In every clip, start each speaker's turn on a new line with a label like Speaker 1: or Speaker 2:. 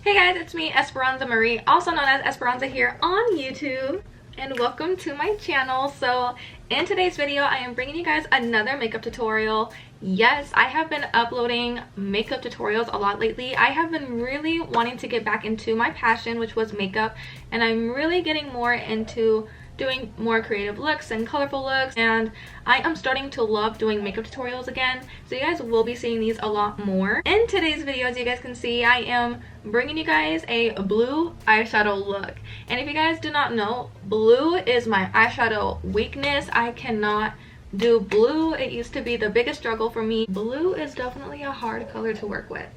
Speaker 1: Hey guys, it's me, Esperanza Marie, also known as Esperanza here on YouTube, and welcome to my channel. So in today's video, I am bringing you guys another makeup tutorial. Yes, I have been uploading makeup tutorials a lot lately. I have been really wanting to get back into my passion, which was makeup, and I'm really getting more into doing more creative looks and colorful looks, and I am starting to love doing makeup tutorials again, so you guys will be seeing these a lot more. In today's video, as you guys can see, I am bringing you guys a blue eyeshadow look, and if you guys do not know, blue is my eyeshadow weakness. I cannot do blue. It used to be the biggest struggle for me. Blue is definitely a hard color to work with.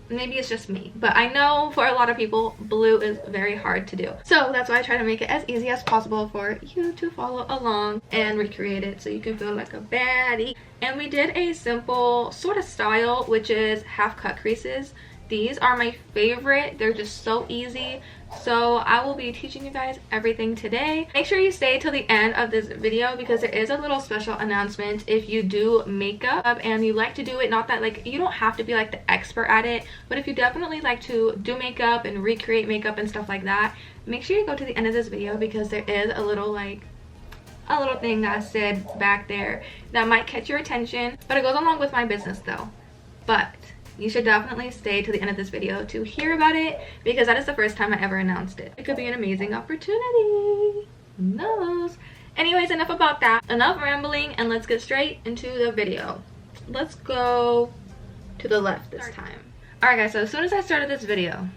Speaker 1: Maybe it's just me, but I know for a lot of people blue is very hard to do, so that's why I try to make it as easy as possible for you to follow along and recreate it so you can feel like a baddie. And we did a simple sort of style, which is half cut creases. These are my favorite. They're just so easy, so I will be teaching you guys everything today. Make sure you stay till the end of this video because there is a little special announcement. If you do makeup and you like to do it, not that like you don't have to be like the expert at it, but if you definitely like to do makeup and recreate makeup and stuff like that, make sure you go to the end of this video because there is a little thing that I said back there that might catch your attention, but it goes along with my business though. But you should definitely stay to the end of this video to hear about it because that is the first time I ever announced it. It could be an amazing opportunity. Who knows? Anyways, enough about that. Enough rambling, and let's get straight into the video. Let's go to the left this time. Alright guys, so as soon as I started this video,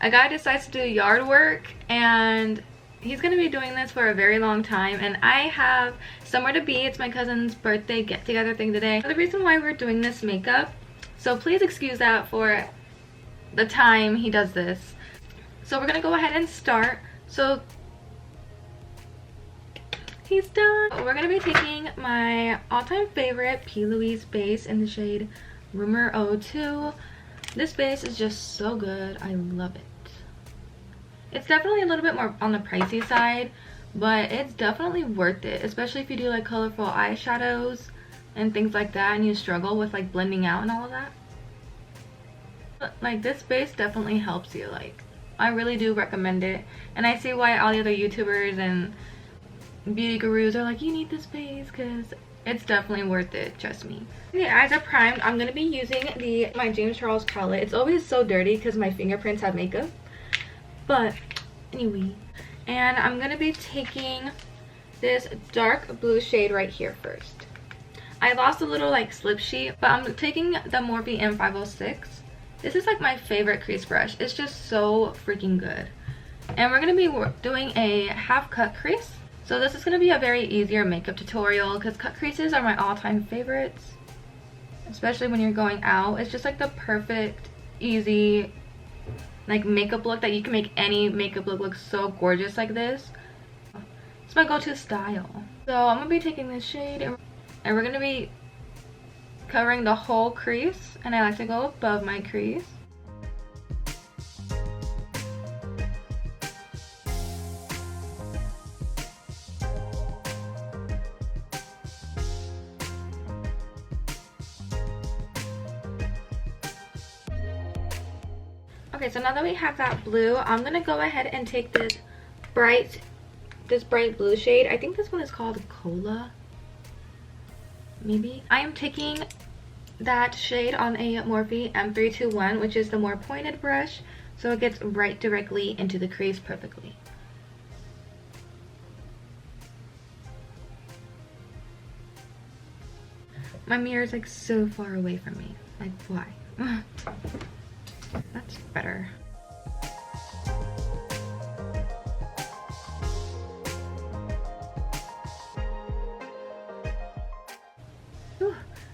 Speaker 1: a guy decides to do yard work, and he's going to be doing this for a very long time, and I have somewhere to be. It's my cousin's birthday get-together thing today. The reason why we're doing this makeup, so please excuse that for the time he does this. So we're gonna go ahead and start. So he's done. We're gonna be taking my all-time favorite P. Louise base in the shade Rumor 02. This base is just so good. I love it. It's definitely a little bit more on the pricey side, but it's definitely worth it, especially if you do like colorful eyeshadows and things like that and you struggle with like blending out and all of that. Like, this base definitely helps you. Like, I really do recommend it, and I see why all the other YouTubers and beauty gurus are like, you need this base, because it's definitely worth it, trust me. Okay, eyes are primed. I'm gonna be using my James Charles palette. It's always so dirty because my fingerprints have makeup, but anyway. And I'm gonna be taking this dark blue shade right here first. I lost a little like slip sheet, but I'm taking the Morphe M506. This is like my favorite crease brush. It's just so freaking good. And we're going to be doing a half cut crease. So this is going to be a very easier makeup tutorial because cut creases are my all-time favorites. Especially when you're going out. It's just like the perfect, easy like makeup look that you can make any makeup look so gorgeous like this. It's my go-to style. So I'm going to be taking this shade and we're going to be covering the whole crease, and I like to go above my crease. Okay, so now that we have that blue, I'm gonna go ahead and take this bright blue shade. I think this one is called Cola. Maybe. I am taking that shade on a Morphe M321, which is the more pointed brush, so it gets right directly into the crease perfectly. My mirror is like so far away from me. Like, why? That's better.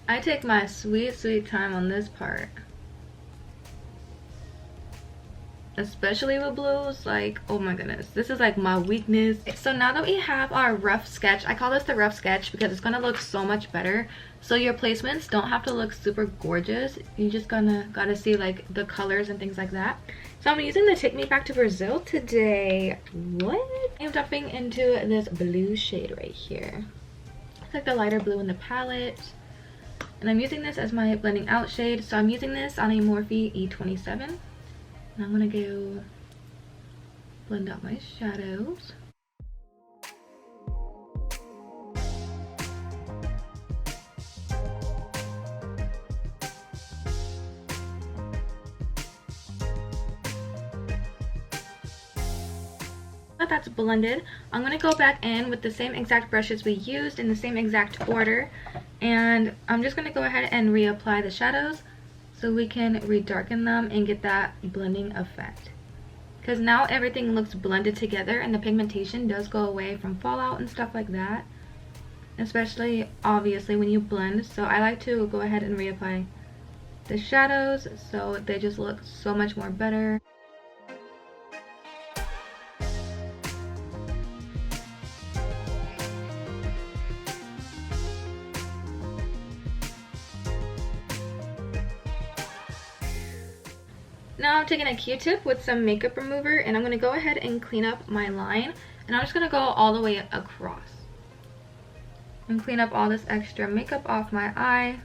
Speaker 1: I take my sweet time on this part, especially with blues. Like, oh my goodness, this is like my weakness. So now that we have our rough sketch, I call this the rough sketch because it's gonna look so much better. So your placements don't have to look super gorgeous. You just gotta see like the colors and things like that. So I'm using the Take Me Back to Brazil today. What? I'm dumping into this blue shade right here. It's like the lighter blue in the palette. And I'm using this as my blending out shade. So I'm using this on a Morphe E27. And I'm gonna go blend out my shadows. That's blended, I'm going to go back in with the same exact brushes we used in the same exact order, and I'm just going to go ahead and reapply the shadows so we can redarken them and get that blending effect, because now everything looks blended together and the pigmentation does go away from fallout and stuff like that, especially obviously when you blend. So I like to go ahead and reapply the shadows so they just look so much more better. Now I'm taking a Q-tip with some makeup remover and I'm going to go ahead and clean up my line, and I'm just going to go all the way across and clean up all this extra makeup off my eye.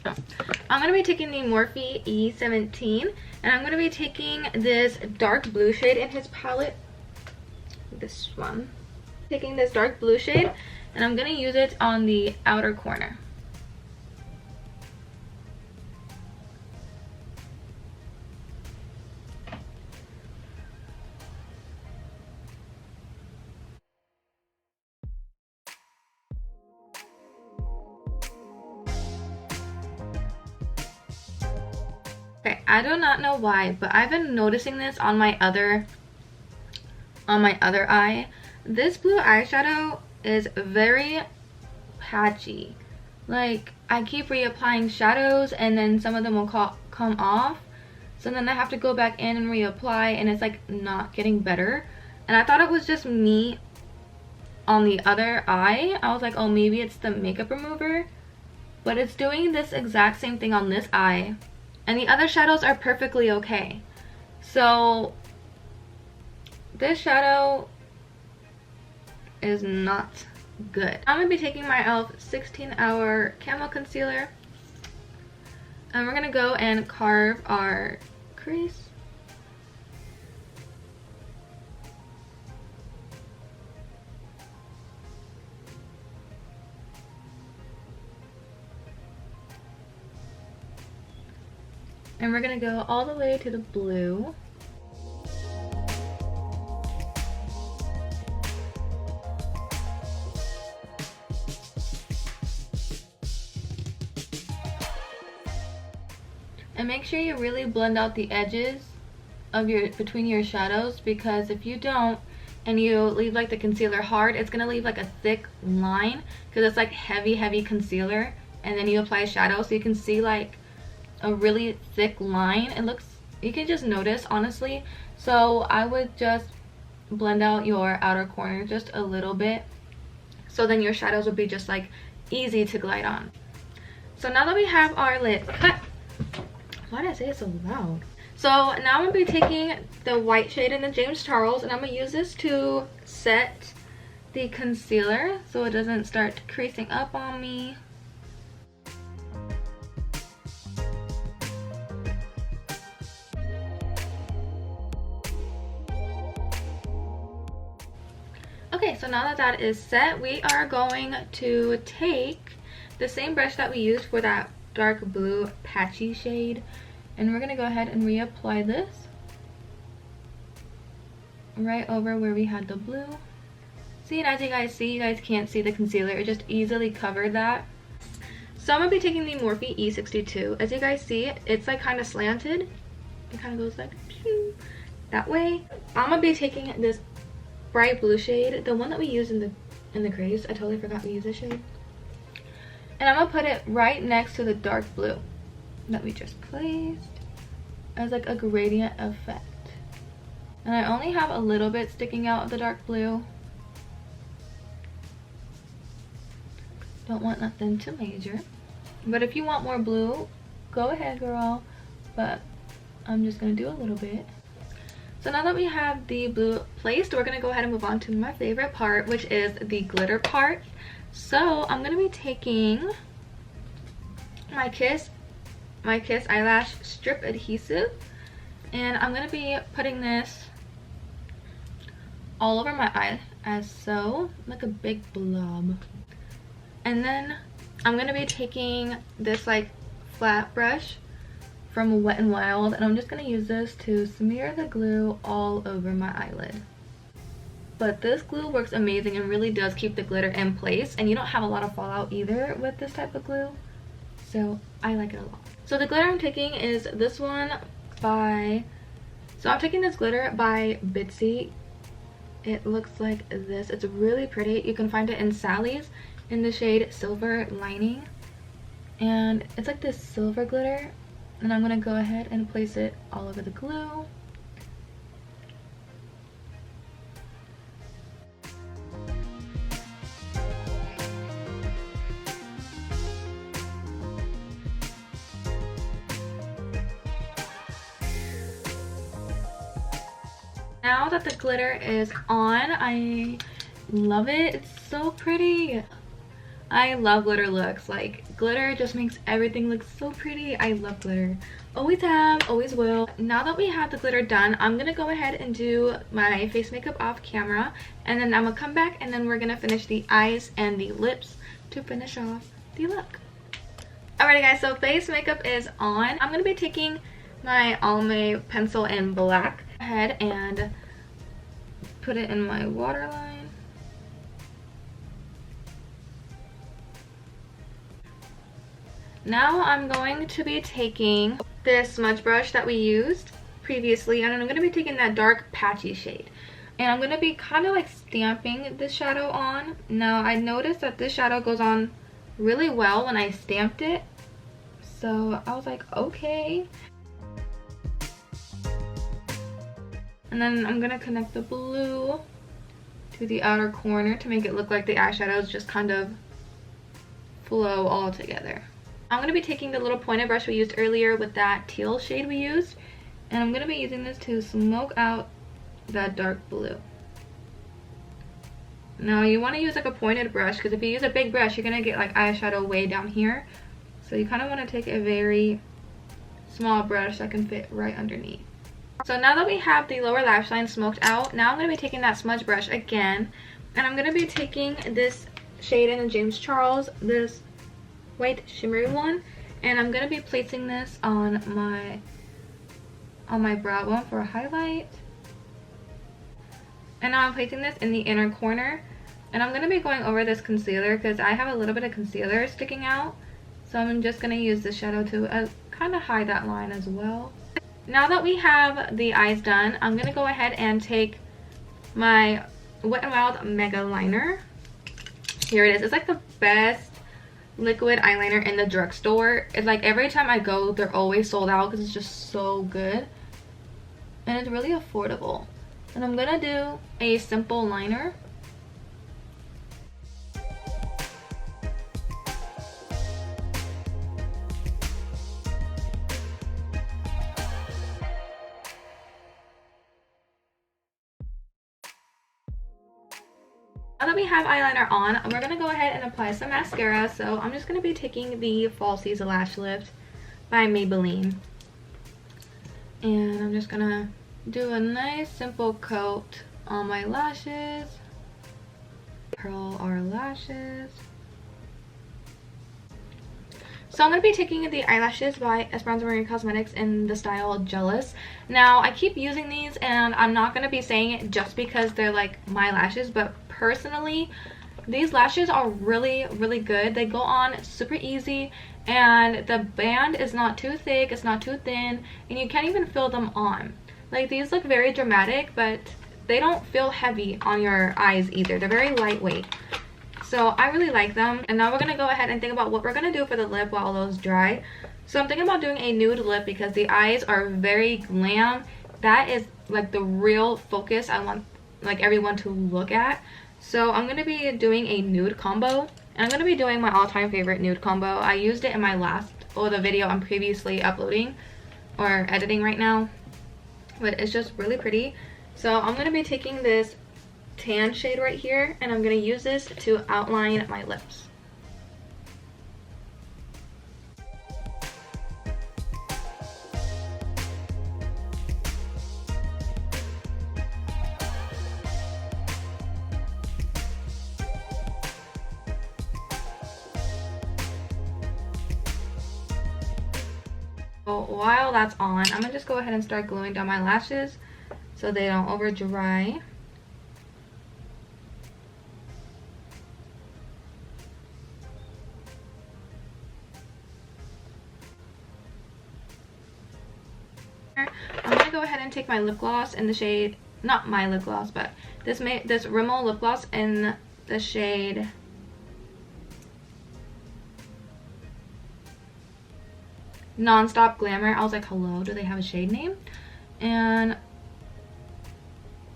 Speaker 1: So I'm going to be taking the Morphe E17, and I'm going to be taking this dark blue shade in his palette. This one. Taking this dark blue shade, and I'm going to use it on the outer corner. Okay, I do not know why, but I've been noticing this on my other eye. This blue eyeshadow is very patchy. Like, I keep reapplying shadows and then some of them will come off. So then I have to go back in and reapply, and it's like not getting better. And I thought it was just me on the other eye. I was like, oh, maybe it's the makeup remover. But it's doing this exact same thing on this eye. And the other shadows are perfectly okay. So this shadow is not good. I'm going to be taking my e.l.f. 16-hour Camo Concealer, and we're going to go and carve our crease. And we're going to go all the way to the blue. And make sure you really blend out the edges of between your shadows, because if you don't and you leave like the concealer hard, it's gonna leave like a thick line, because it's like heavy concealer, and then you apply shadow so you can see like a really thick line. It looks, you can just notice honestly. So I would just blend out your outer corner just a little bit, so then your shadows will be just like easy to glide on. So now that we have our lid cut, why did I say it so loud? So now I'm going to be taking the white shade in the James Charles, and I'm going to use this to set the concealer so it doesn't start creasing up on me. Okay, so now that that is set, we are going to take the same brush that we used for that dark blue patchy shade, and we're going to go ahead and reapply this right over where we had the blue. See, and as you guys see, you guys can't see the concealer, it just easily covered that. So I'm going to be taking the Morphe E62. As you guys see, it's like kind of slanted. It kind of goes like that way. I'm going to be taking this bright blue shade, the one that we used in the Crease. I totally forgot we used this shade. And I'm going to put it right next to the dark blue that we just placed as like a gradient effect. And I only have a little bit sticking out of the dark blue. Don't want nothing too major. But if you want more blue, go ahead, girl. But I'm just going to do a little bit. So now that we have the blue placed, we're going to go ahead and move on to my favorite part, which is the glitter part. So I'm going to be taking my Kiss eyelash strip adhesive, and I'm going to be putting this all over my eye as so, like a big blob. And then I'm going to be taking this like flat brush from Wet n Wild, and I'm just going to use this to smear the glue all over my eyelid. But this glue works amazing and really does keep the glitter in place, and you don't have a lot of fallout either with this type of glue, so I like it a lot. So the glitter I'm taking is this one by, so I'm taking this glitter by Bitsy. It looks like this. It's really pretty. You can find it in Sally's in the shade Silver Lining, and it's like this silver glitter. And I'm going to go ahead and place it all over the glue. Now that the glitter is on, I love it. It's so pretty. I love glitter looks. Like, glitter just makes everything look so pretty. I love glitter. Always have, always will. Now that we have the glitter done, I'm gonna go ahead and do my face makeup off camera, and then I'm gonna come back and then we're gonna finish the eyes and the lips to finish off the look. Alrighty guys, so face makeup is on. I'm gonna be taking my Almay pencil in black. Go ahead and put it in my waterline. Now I'm going to be taking this smudge brush that we used previously, and I'm going to be taking that dark patchy shade, and I'm going to be kind of like stamping this shadow on. Now I noticed that this shadow goes on really well when I stamped it, so I was like, okay. And then I'm going to connect the blue to the outer corner to make it look like the eyeshadows just kind of flow all together. I'm going to be taking the little pointed brush we used earlier with that teal shade we used, and I'm going to be using this to smoke out that dark blue. Now you want to use like a pointed brush, because if you use a big brush you're going to get like eyeshadow way down here. So you kind of want to take a very small brush that can fit right underneath. So now that we have the lower lash line smoked out, now I'm going to be taking that smudge brush again, and I'm going to be taking this shade in the James Charles, this white shimmery one, and I'm going to be placing this on my brow bone for a highlight. And now I'm placing this in the inner corner, and I'm going to be going over this concealer because I have a little bit of concealer sticking out, so I'm just going to use this shadow to kind of hide that line as well. Now that we have the eyes done, I'm going to go ahead and take my Wet n Wild Mega Liner. Here it is. It's like the best liquid eyeliner in the drugstore. It's like every time I go they're always sold out because it's just so good, and it's really affordable. And I'm gonna do a simple liner. Now that we have eyeliner on, we're going to go ahead and apply some mascara. So I'm just going to be taking the Falsies Lash Lift by Maybelline. And I'm just going to do a nice simple coat on my lashes. Curl our lashes. So I'm going to be taking the eyelashes by EsperanzaMarieCosmetics in the style Jealous. Now I keep using these, and I'm not going to be saying it just because they're like my lashes, but personally these lashes are really good. They go on super easy, and the band is not too thick, it's not too thin, and you can't even feel them on. Like, these look very dramatic, but they don't feel heavy on your eyes either. They're very lightweight. So I really like them. And now we're going to go ahead and think about what we're going to do for the lip while those dry. So I'm thinking about doing a nude lip because the eyes are very glam. That is like the real focus I want like everyone to look at. So I'm going to be doing a nude combo. And I'm going to be doing my all-time favorite nude combo. I used it in my the video I'm previously uploading or editing right now. but it's just really pretty. So I'm going to be taking this tan shade right here, and I'm going to use this to outline my lips. So while that's on, I'm going to just go ahead and start gluing down my lashes so they don't over dry. I'm going to go ahead and take my lip gloss in the shade, not my lip gloss, but this Rimmel lip gloss in the shade Non-Stop Glamour. I was like, hello, do they have a shade name? And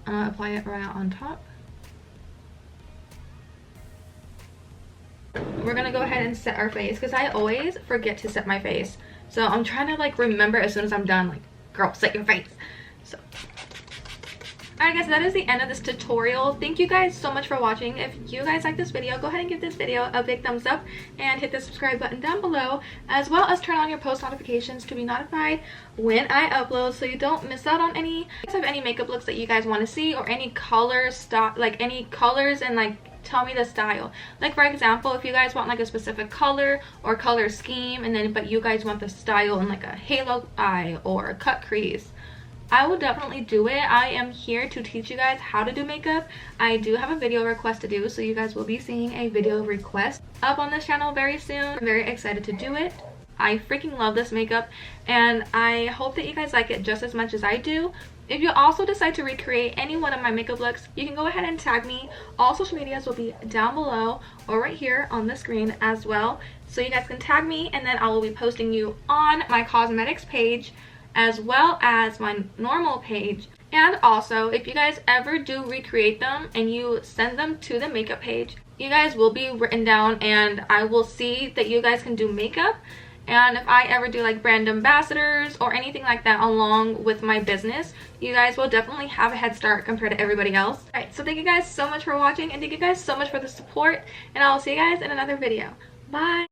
Speaker 1: I'm going to apply it right on top. We're going to go ahead and set our face because I always forget to set my face. So I'm trying to like remember as soon as I'm done, like, girl, set your face. So alright guys, that is the end of this tutorial. Thank you guys so much for watching. If you guys like this video, go ahead and give this video a big thumbs up and hit the subscribe button down below, as well as turn on your post notifications to be notified when I upload so you don't miss out on any. If you have any makeup looks that you guys want to see, or any color stock, like any colors, and like tell me the style. Like for example, if you guys want like a specific color or color scheme, and then but you guys want the style in like a halo eye or a cut crease, I will definitely do it. I am here to teach you guys how to do makeup. I do have a video request to do, so you guys will be seeing a video request up on this channel very soon. I'm very excited to do it. I freaking love this makeup, and I hope that you guys like it just as much as I do. If you also decide to recreate any one of my makeup looks, you can go ahead and tag me. All social medias will be down below or right here on the screen as well. So you guys can tag me, and then I will be posting you on my cosmetics page as well as my normal page. And also, if you guys ever do recreate them and you send them to the makeup page, you guys will be written down, and I will see that you guys can do makeup. And if I ever do like brand ambassadors or anything like that along with my business, you guys will definitely have a head start compared to everybody else. Alright, so thank you guys so much for watching, and thank you guys so much for the support, and I will see you guys in another video. Bye!